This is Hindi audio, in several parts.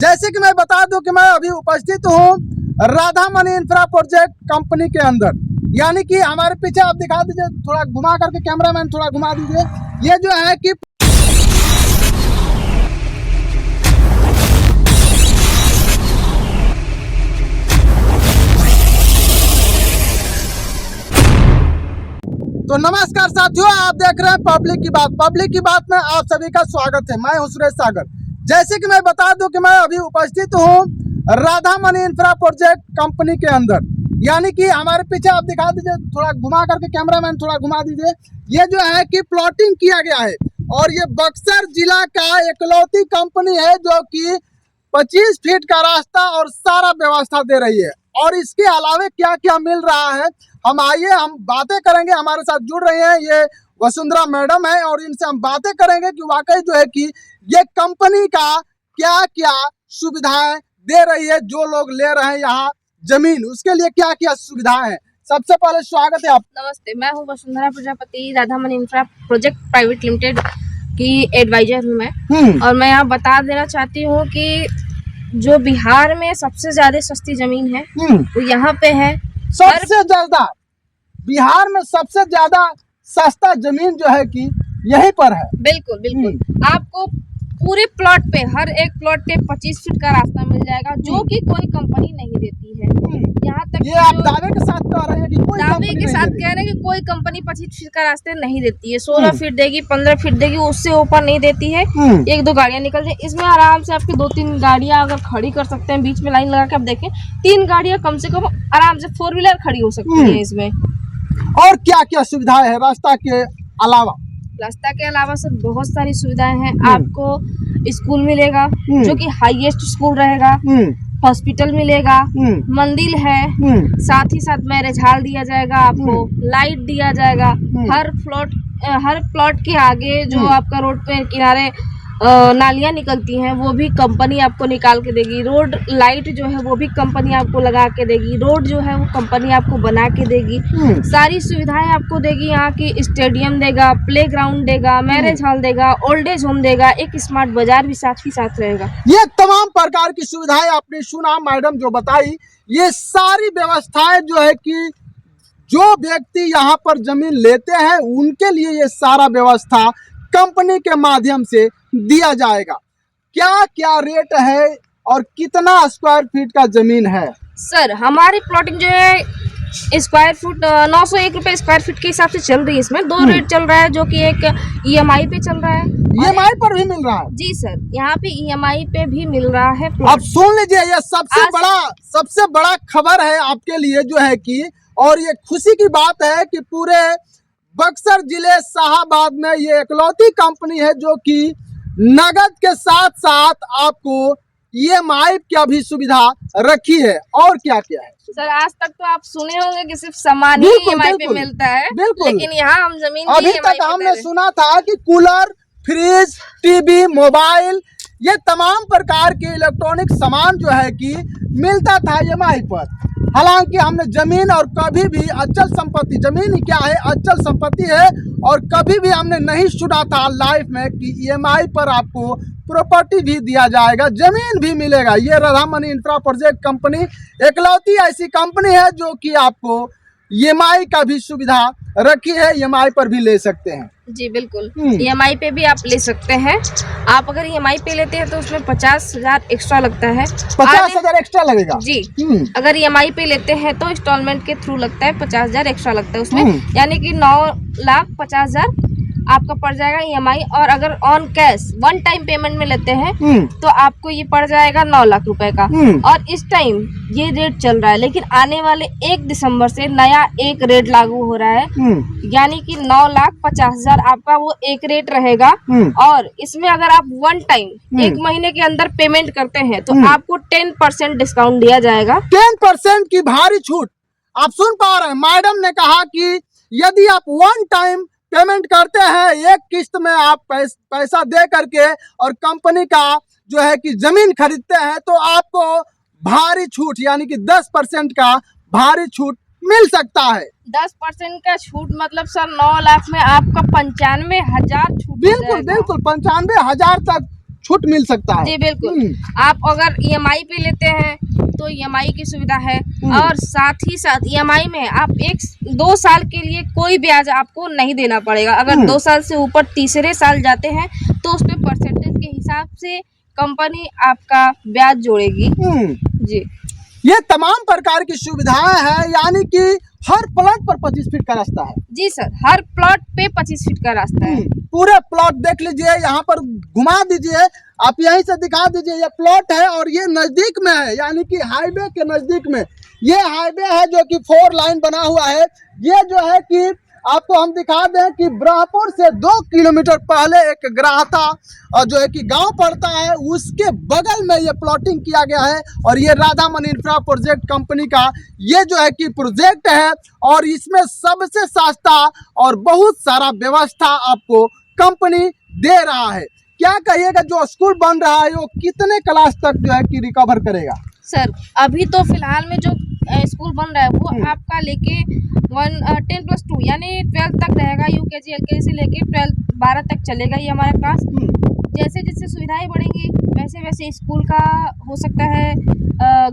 जैसे कि मैं बता दूं कि मैं अभी उपस्थित हूं राधामणि इंफ्रा प्रोजेक्ट कंपनी के अंदर, यानी कि हमारे पीछे आप दिखा दीजिए, थोड़ा घुमा करके कैमरामैन थोड़ा घुमा दीजिए। ये जो है कि तो नमस्कार साथियों, आप देख रहे हैं पब्लिक की बात। पब्लिक की बात में आप सभी का स्वागत है। मैं हूं सुरेश सागर। जैसे कि मैं बता दूं कि मैं अभी उपस्थित हूं राधामणि इंफ्रा प्रोजेक्ट कंपनी के अंदर, यानी कि हमारे पीछे आप दिखा दीजिए, थोड़ा घुमा करके कैमरामैन थोड़ा घुमा दीजिए। ये जो है कि प्लॉटिंग किया गया है और ये बक्सर जिला का इकलौती कंपनी है जो कि 25 फीट का रास्ता और सारा व्यवस्था दे रही है। और इसके अलावा क्या क्या मिल रहा है, हम आइए हम बातें करेंगे। हमारे साथ जुड़ रहे हैं ये वसुंधरा मैडम है और इनसे हम बातें करेंगे कि वाकई जो है कि ये कंपनी का क्या क्या सुविधाएं दे रही है, जो लोग ले रहे हैं यहाँ जमीन, उसके लिए क्या क्या सुविधाएं हैं। सबसे पहले स्वागत है आप। नमस्ते, मैं हूँ Vasundhara Prajapati, Radhamani infra project private limited की एडवाइजर हूँ मैं। और मैं यहाँ बता देना चाहती हूँ कि जो बिहार में सबसे ज्यादा सस्ती जमीन है वो यहाँ पे है। सबसे ज्यादा बिहार में सबसे ज्यादा सस्ता जमीन जो है कि यहीं पर है। बिल्कुल बिल्कुल, आपको पूरे प्लॉट पे, हर एक प्लॉट पे 25 फीट का रास्ता मिल जाएगा, जो कि कोई कंपनी नहीं देती है। यहाँ तक ये आप दावे के साथ कह रहे हैं कि कोई दावे के साथ कह रहे हैं कि कोई कंपनी 25 फीट का रास्ते नहीं देती है। 16 फीट देगी, 15 फीट देगी, उससे ऊपर नहीं देती है। एक दो गाड़ियां निकल जाए, इसमें आराम से आपकी 2-3 गाड़ियां अगर खड़ी कर सकते हैं, बीच में लाइन लगा के आप देखें, 3 गाड़ियां कम से कम आराम से 4 व्हीलर खड़ी हो सकती है इसमें। और क्या क्या सुविधाएं है रास्ता के अलावा? रास्ता के अलावा सर बहुत सारी सुविधाएं हैं। आपको स्कूल मिलेगा जो कि हाईएस्ट स्कूल रहेगा, हॉस्पिटल मिलेगा, मंदिर है, साथ ही साथ मैरिज हॉल दिया जाएगा, आपको लाइट दिया जाएगा। हर प्लॉट के आगे जो आपका रोड पे किनारे नालियां निकलती हैं वो भी कंपनी आपको निकाल के देगी। रोड लाइट जो है वो भी कंपनी आपको लगा के देगी। रोड जो है वो कंपनी आपको बना के देगी। सारी सुविधाएं आपको देगी। यहाँ की स्टेडियम देगा, प्लेग्राउंड देगा, मैरिज हॉल देगा, ओल्ड एज होम देगा, एक स्मार्ट बाजार भी साथ ही साथ रहेगा। ये तमाम प्रकार की सुविधाएं आपने सुना मैडम जो बताई, ये सारी व्यवस्थाएं जो है कि जो व्यक्ति यहाँ पर जमीन लेते हैं उनके लिए ये सारा व्यवस्था कंपनी के माध्यम से दिया जाएगा। क्या क्या रेट है और कितना स्क्वायर फीट का जमीन है? सर हमारी प्लॉटिंग जो है स्क्वायर फुट 901 रुपए स्क्वायर फीट के हिसाब से चल रही है। इसमें 2 रेट चल रहा है, जो कि एक EMI पे चल रहा है। EMI पर भी मिल रहा है? जी सर, यहाँ पे EMI पे भी मिल रहा है। अब सुन लीजिए, ये सबसे बड़ा खबर है आपके लिए जो है कि, और ये खुशी की बात है कि पूरे बक्सर जिले शाहाबाद में ये इकलौती कंपनी है जो कि नगद के साथ साथ आपको EMI की भी सुविधा रखी है। और क्या क्या है सर? आज तक तो आप सुने होंगे कि सिर्फ सामान ही EMI पे मिलता है, लेकिन यहाँ हम जमीन अभी तक हमने सुना था कि कूलर, फ्रिज, टीवी, मोबाइल, ये तमाम प्रकार के इलेक्ट्रॉनिक सामान जो है कि मिलता था EMI पर। हालांकि हमने जमीन और कभी भी अचल संपत्ति, जमीन ही क्या है, अचल संपत्ति है, और कभी भी हमने नहीं सुना था लाइफ में कि EMI पर आपको प्रॉपर्टी भी दिया जाएगा, जमीन भी मिलेगा। ये राधामणि इंफ्रा प्रोजेक्ट कंपनी इकलौती ऐसी कंपनी है जो कि आपको EMI का भी सुविधा रखी है, EMI पर भी ले सकते हैं। जी बिल्कुल, EMI पे भी आप ले सकते हैं। आप अगर EMI पे लेते हैं तो उसमें 50,000 एक्स्ट्रा लगता है। 50,000 एक्स्ट्रा लगेगा जी। अगर EMI पे लेते हैं तो इंस्टॉलमेंट के थ्रू लगता है, 50,000 एक्स्ट्रा लगता है उसमें, यानी कि 9,50,000 आपका पड़ जाएगा EMI। और अगर ऑन कैश 1 टाइम पेमेंट में लेते हैं तो आपको ये पड़ जाएगा 9 लाख रुपए का। और इस टाइम ये रेट चल रहा है, लेकिन आने वाले 1 दिसंबर से नया एक रेट लागू हो रहा है, यानी कि 9,50,000 आपका वो एक रेट रहेगा। और इसमें अगर आप 1 टाइम 1 महीने के अंदर पेमेंट करते हैं तो आपको 10% डिस्काउंट दिया जाएगा। 10% की भारी छूट। आप सुन पा रहे हैं, मैडम ने कहा कि यदि आप 1 टाइम पेमेंट करते हैं, एक किस्त में आप पैसा दे करके और कंपनी का जो है कि जमीन खरीदते हैं, तो आपको भारी छूट यानी कि 10% का भारी छूट मिल सकता है। 10% का छूट मतलब सर 9 लाख में आपका 95,000 छूट। बिल्कुल बिल्कुल, 95,000 तक छूट मिल सकता है। जी बिल्कुल। आप अगर ईएमआई पे लेते हैं तो ईएमआई की सुविधा है, और साथ ही साथ ईएमआई में आप 1-2 साल के लिए कोई ब्याज आपको नहीं देना पड़ेगा। अगर 2 साल से ऊपर तीसरे साल जाते हैं तो उसमें परसेंटेज के हिसाब से कंपनी आपका ब्याज जोड़ेगी। जी, ये तमाम प्रकार की सुविधाएं हैं, यानी कि हर प्लॉट पर 25 फीट का रास्ता है। जी सर, हर प्लॉट पे 25 फीट का रास्ता है। पूरे प्लॉट देख लीजिए, यहाँ पर घुमा दीजिए, आप यहीं से दिखा दीजिए, ये प्लॉट है और ये नजदीक में है, यानी कि हाईवे के नजदीक में ये हाईवे है जो कि 4 लाइन बना हुआ है। ये जो है कि आपको हम दिखा दें कि ब्रह्मपुर से 2 किलोमीटर पहले एक ग्राहता जो है कि गांव पड़ता है, उसके बगल में ये प्लॉटिंग किया गया है। और ये राधामन इंफ्रा प्रोजेक्ट कंपनी का ये जो है कि प्रोजेक्ट है, और इसमें सबसे सस्ता और बहुत सारा व्यवस्था आपको कंपनी दे रहा है। क्या कहिएगा, जो स्कूल बन रहा है वो कितने क्लास तक जो है कि रिकवर करेगा? सर अभी तो फिलहाल में जो स्कूल बन रहा है वो आपका लेके 10+2 यानी 12 तक रहेगा। यूकेजी एलकेजी से लेके 12 तक चलेगा ये हमारा क्लास। जैसे जैसे सुविधाएं बढ़ेंगी वैसे वैसे स्कूल का हो सकता है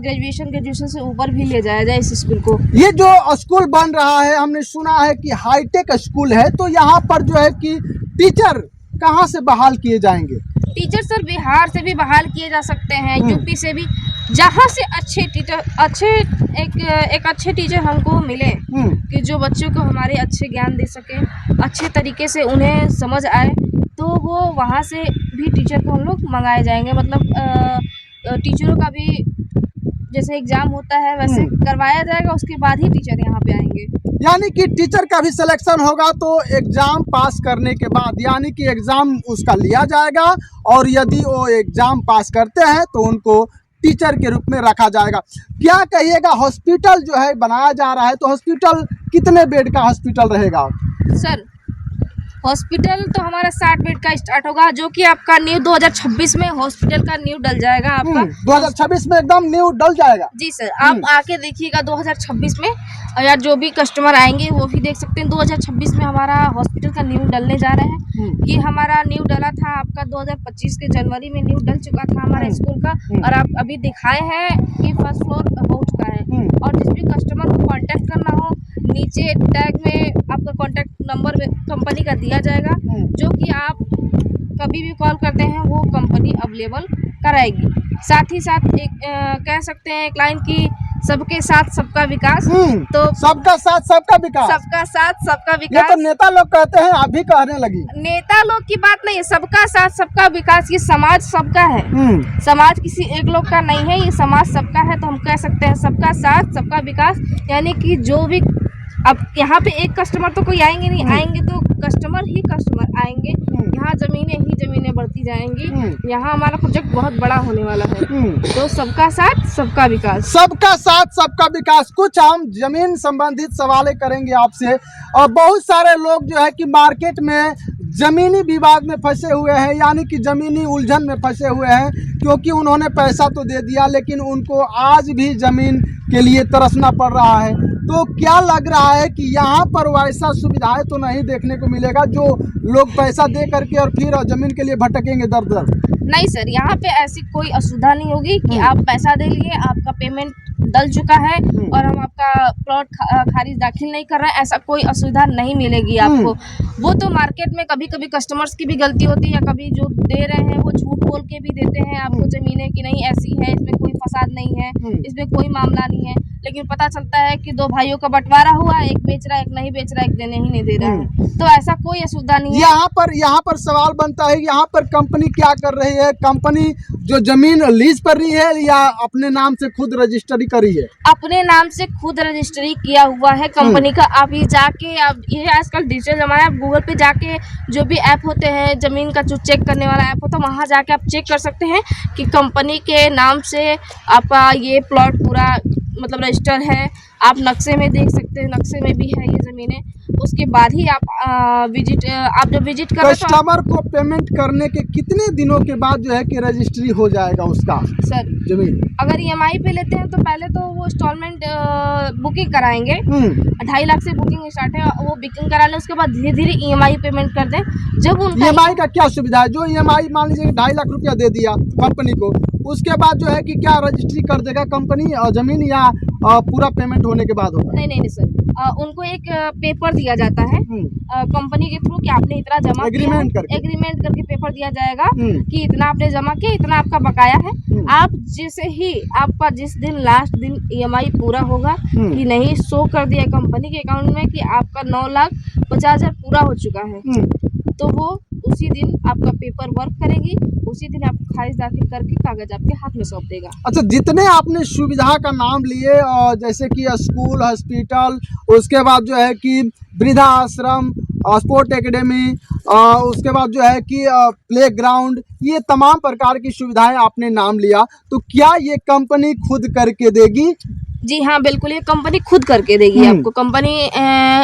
ग्रेजुएशन से ऊपर भी ले जाया जाए इस स्कूल को। ये जो स्कूल बन रहा है, हमने सुना है कि हाईटेक स्कूल है, तो यहाँ पर जो है कि टीचर कहाँ से बहाल किए जाएंगे? टीचर सर बिहार से भी बहाल किए जा सकते हैं, यूपी से भी, जहाँ से अच्छे टीचर एक अच्छे टीचर हमको मिले कि जो बच्चों को हमारे अच्छे ज्ञान दे सके, अच्छे तरीके से उन्हें समझ आए, तो वो वहाँ से भी टीचर को हम लोग मंगाए जाएंगे। मतलब टीचरों का भी जैसे एग्जाम होता है वैसे करवाया जाएगा, उसके बाद ही टीचर यहाँ पे आएंगे। यानी कि टीचर का भी सिलेक्शन होगा तो एग्जाम पास करने के बाद, यानी कि एग्जाम उसका लिया जाएगा, और यदि वो एग्जाम पास करते हैं तो उनको टीचर के रूप में रखा जाएगा। क्या कहिएगा, हॉस्पिटल जो है बनाया जा रहा है, तो हॉस्पिटल कितने बेड का हॉस्पिटल रहेगा? सर हॉस्पिटल तो हमारा 60 बेड का स्टार्ट होगा, जो कि आपका न्यू 2026 में हॉस्पिटल का न्यू डल जाएगा आपका। 2026 में एकदम न्यू डल जाएगा? जी सर, आप आके देखिएगा 2026 में, या जो भी कस्टमर आएंगे वो भी देख सकते हैं। 2026 में हमारा हॉस्पिटल का न्यू डलने जा रहे हैं। ये हमारा न्यू डला था आपका 2025 के जनवरी में न्यू डल चुका था हमारा स्कूल का, और आप अभी दिखाए हैं कि फर्स्ट फ्लोर हो चुका है। और जिस भी कस्टमर को कांटेक्ट करना हो, नीचे टैग में आपका कांटेक्ट नंबर कंपनी का दिया जाएगा, जो कि आप कभी भी कॉल करते हैं वो कंपनी अवेलेबल कराएगी। साथ ही साथ एक कह सकते हैं एक लाइन की, सबके साथ सबका विकास। तो सबका साथ सबका विकास, सबका साथ सबका ये विकास तो नेता लोग कहते हैं, आप भी कहने लगी। नेता लोग की बात नहीं है, सबका साथ सबका विकास, ये समाज सबका है। समाज किसी एक लोग का नहीं है, ये समाज सबका है। तो हम कह सकते हैं सबका साथ सबका विकास, यानी कि जो भी, अब यहाँ पे एक कस्टमर तो कोई आएंगे नहीं, आएंगे तो कस्टमर ही कस्टमर आएंगे। यहाँ जमीनें ही जमीनें बढ़ती जाएंगी। यहाँ हमारा प्रोजेक्ट बहुत बड़ा होने वाला है। तो सबका साथ सबका विकास, सबका साथ सबका विकास। कुछ हम जमीन संबंधित सवाल करेंगे आपसे, और बहुत सारे लोग जो है कि मार्केट में जमीनी विवाद में फंसे हुए हैं, यानी कि जमीनी उलझन में फंसे हुए हैं, क्योंकि उन्होंने पैसा तो दे दिया लेकिन उनको आज भी जमीन के लिए तरसना पड़ रहा है। तो क्या लग रहा है कि यहाँ पर वैसा सुविधाएं तो नहीं देखने को मिलेगा, जो लोग पैसा दे करके और फिर जमीन के लिए भटकेंगे दर दर? नहीं सर, यहाँ पे ऐसी कोई असुविधा नहीं होगी कि आप पैसा दे लिए, आपका पेमेंट डल चुका है और हम आपका प्लॉट खारिज दाखिल नहीं कर रहे हैं, ऐसा कोई असुविधा नहीं मिलेगी आपको। वो तो मार्केट में कभी कभी कस्टमर्स की भी गलती होती है, या कभी जो दे रहे हैं वो झूठ बोल के भी देते हैं आपको ज़मीनें कि नहीं ऐसी है, इसमें कोई फसाद नहीं है, इसमें कोई मामला नहीं है। लेकिन पता चलता है कि 2 भाइयों का बंटवारा हुआ, एक बेच रहा है एक नहीं बेच रहा है, एक देने ही नहीं दे रहा है। तो ऐसा कोई असुविधा नहीं है। यहाँ पर सवाल बनता है, यहाँ पर कंपनी क्या कर रही है? कंपनी जो जमीन लीज पर रही है या अपने नाम से खुद रजिस्ट्री करी है? अपने नाम से खुद रजिस्ट्री किया हुआ है कंपनी का। आप ये जाके, आप ये आजकल डिजिटल जमाना है, गूगल पे जाके जो भी ऐप होते हैं जमीन का जो चेक करने वाला ऐप होता है, वहाँ जाके आप चेक कर सकते हैं कि कंपनी के नाम से आपका ये प्लॉट पूरा मतलब रजिस्टर है। आप नक्शे में देख सकते हैं, नक्शे में भी है ये जमीन। महीने, उसके बाद ही आप आप जब विजिट कर रहे हो तो कस्टमर को पेमेंट करने के कितने दिनों के बाद जो है कि रजिस्ट्री हो जाएगा उसका सर जमीन? अगर ईएमआई पे लेते हैं तो पहले तो वो इंस्टॉलमेंट बुकिंग कराएंगे, 2.5 लाख से बुकिंग स्टार्ट है, वो बुकिंग करा लें, उसके बाद धीरे धीरे ईएमआई पेमेंट कर दें। जब उनका ईएमआई का क्या सुविधा है? जो ईएमआई मान लीजिए 2.5 लाख रुपया दे दिया कंपनी को, उसके बाद जो है कि क्या रजिस्ट्री कर देगा कंपनी जमीन, या पूरा पेमेंट होने के बाद होगा? नहीं सर, उनको एक पेपर दिया जाता है कंपनी के थ्रू कि आपने इतना जमा एग्रीमेंट करके पेपर दिया जाएगा कि इतना आपने जमा किया, इतना आपका बकाया है। आप जैसे ही आपका जिस दिन लास्ट दिन ईएमआई पूरा होगा कि नहीं, शो कर दिया कंपनी के अकाउंट में कि आपका 9,50,000 पूरा हो चुका है, तो वो उसी दिन आपका पेपर वर्क करेगी, उसी दिन आपको खारिज दाखिल करके कागज आपके हाथ में सौंप देगा। अच्छा, जितने आपने सुविधा का नाम लिए, जैसे कि स्कूल, हॉस्पिटल, उसके बाद जो है कि वृद्धा आश्रम, स्पोर्ट एकेडमी, उसके बाद जो है कि प्ले ग्राउंड, ये तमाम प्रकार की सुविधाएं आपने नाम लिया, तो क्या ये कंपनी खुद करके देगी? जी हाँ, बिल्कुल, ये कंपनी खुद करके देगी आपको। कंपनी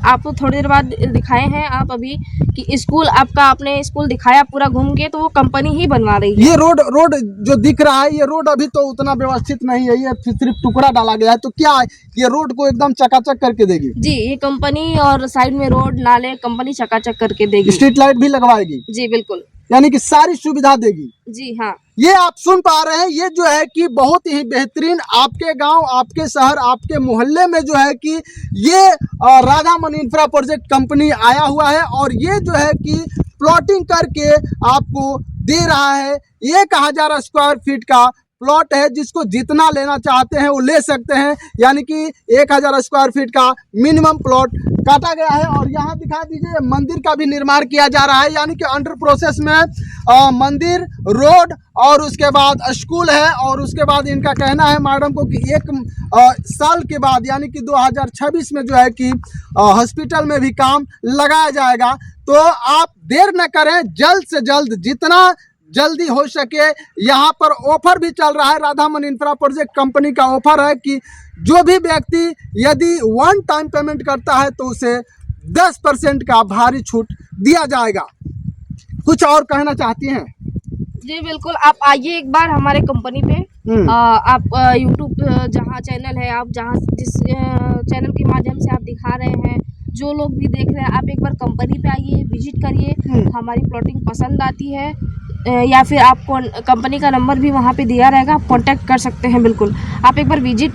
आपको थोड़ी देर बाद दिखाए हैं आप अभी कि स्कूल आपका, आपने स्कूल दिखाया पूरा घूम के, तो वो कंपनी ही बनवा रही है। ये रोड जो दिख रहा है, ये रोड अभी तो उतना व्यवस्थित नहीं है, ये सिर्फ टुकड़ा डाला गया है, तो क्या ये रोड को एकदम चकाचक करके देगी? जी, ये कंपनी और साइड में रोड नाले कंपनी चकाचक करके देगी। स्ट्रीट लाइट भी लगवाएगी? जी बिल्कुल, यानी कि सारी सुविधा देगी। जी हाँ। ये आप सुन पा रहे हैं, ये जो है कि बहुत ही बेहतरीन आपके गांव, आपके शहर, आपके मोहल्ले में जो है कि ये राधामणि इंफ्रा प्रोजेक्ट कंपनी आया हुआ है, और ये जो है कि प्लॉटिंग करके आपको दे रहा है। 1,000 स्क्वायर फीट का प्लॉट है, जिसको जितना लेना चाहते हैं वो ले सकते हैं, यानी कि 1,000 स्क्वायर फीट का मिनिमम प्लॉट काटा गया है। और यहाँ दिखा दीजिए, मंदिर का भी निर्माण किया जा रहा है, यानी कि अंडर प्रोसेस में मंदिर, रोड और उसके बाद स्कूल है। और उसके बाद इनका कहना है मैडम को कि 1 साल के बाद, यानी कि 2026 में जो है कि हॉस्पिटल में भी काम लगाया जाएगा। तो आप देर न करें, जल्द से जल्द, जितना जल्दी हो सके। यहाँ पर ऑफर भी चल रहा है, राधामणि इंफ्रा प्रोजेक्ट कंपनी का ऑफर है कि जो भी व्यक्ति यदि 1 टाइम पेमेंट करता है तो उसे 10% का भारी छूट दिया जाएगा। कुछ और कहना चाहती हैं? जी बिल्कुल, आप आइए एक बार हमारे कंपनी पे। आप यूट्यूब जहाँ चैनल है, आप जहाँ जिस चैनल के माध्यम से आप दिखा रहे हैं, जो लोग भी देख रहे हैं, आप एक बार कंपनी पे आइए, विजिट करिए। हमारी प्लॉटिंग पसंद आती है या फिर आपको कंपनी का नंबर भी वहाँ पे दिया रहेगा, आप कांटेक्ट कर सकते हैं। बिल्कुल, आप एक बार विजिट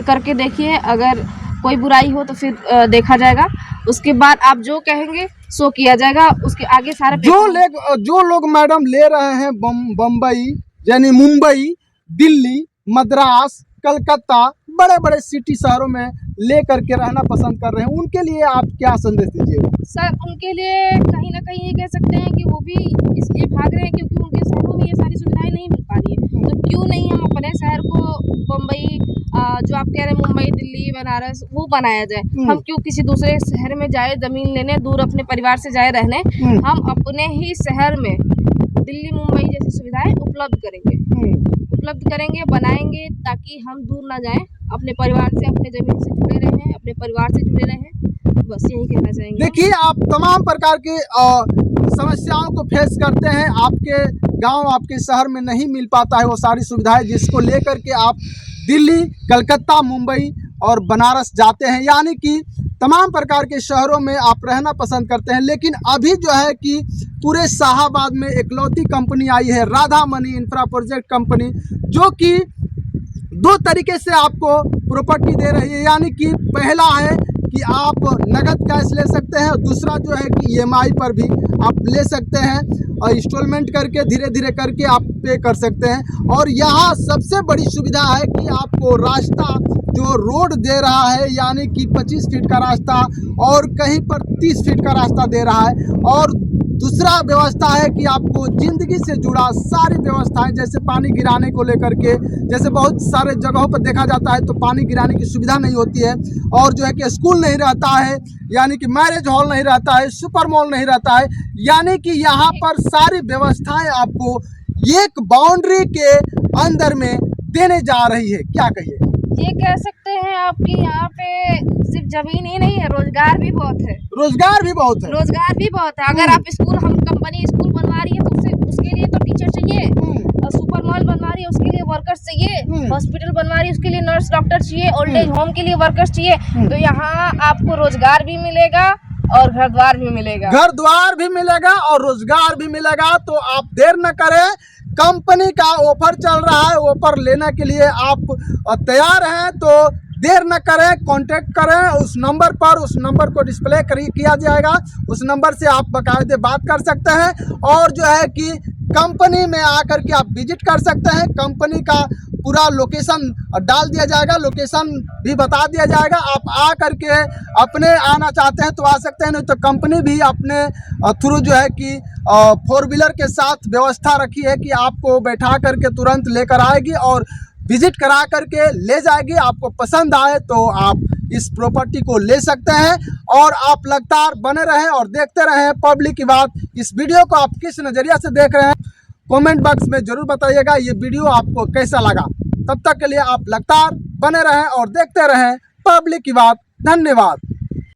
करके देखिए, अगर कोई बुराई हो तो फिर देखा जाएगा, उसके बाद आप जो कहेंगे सो किया जाएगा। उसके आगे सारा जो लोग मैडम ले रहे हैं बम्बई, यानी मुंबई, दिल्ली, मद्रास, कलकत्ता, बड़े बड़े सिटी शहरों में ले करके रहना पसंद कर रहे हैं, उनके लिए आप क्या संदेश दीजिएगा? सर, उनके लिए कहीं ना कहीं ये कह सकते हैं कि वो भी इसलिए भाग रहे हैं क्योंकि उनके शहरों में ये सारी सुविधाएं नहीं मिल पा रही है। तो क्यों नहीं हम अपने शहर को बम्बई, जो आप कह रहे हैं मुंबई, दिल्ली, बनारस, वो बनाया जाए। हम क्यों किसी दूसरे शहर में जाए जमीन लेने, दूर अपने परिवार से जाए रहने। हम अपने ही शहर में दिल्ली, मुंबई जैसी सुविधाएं उपलब्ध करेंगे, बनाएंगे, ताकि हम दूर ना जाएं, अपने परिवार से, अपने जमीन से जुड़े रहें, अपने परिवार से जुड़े रहें। बस यही कहना चाहेंगे। देखिए, आप तमाम प्रकार की समस्याओं को फेस करते हैं, आपके गांव, आपके शहर में नहीं मिल पाता है वो सारी सुविधाएं, जिसको लेकर के आप दिल्ली, कलकत्ता, मुंबई और बनारस जाते हैं, यानी कि तमाम प्रकार के शहरों में आप रहना पसंद करते हैं। लेकिन अभी जो है कि पूरे शाहाबाद में एकलौती कंपनी आई है, राधामणि इंफ्रा प्रोजेक्ट कंपनी, जो कि 2 तरीके से आपको प्रॉपर्टी दे रही है। यानी कि पहला है कि आप नगद कैश ले सकते हैं, और दूसरा जो है कि ईएमआई पर भी आप ले सकते हैं, और इंस्टॉलमेंट करके धीरे धीरे करके आप पे कर सकते हैं। और यहाँ सबसे बड़ी सुविधा है कि आपको रास्ता जो रोड दे रहा है, यानी कि 25 फीट का रास्ता, और कहीं पर 30 फीट का रास्ता दे रहा है। और दूसरा व्यवस्था है कि आपको ज़िंदगी से जुड़ा सारी व्यवस्थाएं, जैसे पानी गिराने को लेकर के, जैसे बहुत सारे जगहों पर देखा जाता है तो पानी गिराने की सुविधा नहीं होती है, और जो है कि स्कूल नहीं रहता है, यानी कि मैरिज हॉल नहीं रहता है, सुपर मॉल नहीं रहता है, यानी कि यहाँ पर सारी व्यवस्थाएं आपको एक बाउंड्री के अंदर में देने जा रही है। क्या कहिए? ये कह सकते हैं आपकी यहाँ पे सिर्फ जमीन ही नहीं है, रोजगार भी बहुत है। रोजगार भी बहुत है। रोजगार भी बहुत है। अगर आप स्कूल, हम कंपनी स्कूल बनवा रही है तो उसके लिए तो टीचर चाहिए, और सुपर मॉल बनवा रही है उसके लिए वर्कर्स चाहिए, हॉस्पिटल बनवा रही है उसके लिए नर्स डॉक्टर चाहिए, ओल्ड एज होम के लिए वर्कर्स चाहिए। तो यहाँ आपको रोजगार भी मिलेगा और घर द्वार भी मिलेगा। घर द्वार भी मिलेगा और रोजगार भी मिलेगा। तो आप देर न करें, कंपनी का ऑफर चल रहा है, ऑफर लेने के लिए आप तैयार हैं तो देर न करें, कांटेक्ट करें उस नंबर पर। उस नंबर को डिस्प्ले किया जाएगा, उस नंबर से आप बाकायदे बात कर सकते हैं और जो है कि कंपनी में आकर के आप विजिट कर सकते हैं। कंपनी का पूरा लोकेशन डाल दिया जाएगा, लोकेशन भी बता दिया जाएगा। आप आ करके अपने आना चाहते हैं तो आ सकते हैं, नहीं तो कंपनी भी अपने थ्रू जो है कि 4 व्हीलर के साथ व्यवस्था रखी है कि आपको बैठा करके तुरंत लेकर आएगी और विजिट करा करके ले जाएगी। आपको पसंद आए तो आप इस प्रॉपर्टी को ले सकते हैं और आप लगातार बने रहें और देखते रहें पब्लिक की बात। इस वीडियो को आप किस नज़रिया से देख रहे हैं कमेंट बॉक्स में जरूर बताइएगा ये वीडियो आपको कैसा लगा। तब तक के लिए आप लगातार बने रहें और देखते रहें पब्लिक की बात। धन्यवाद।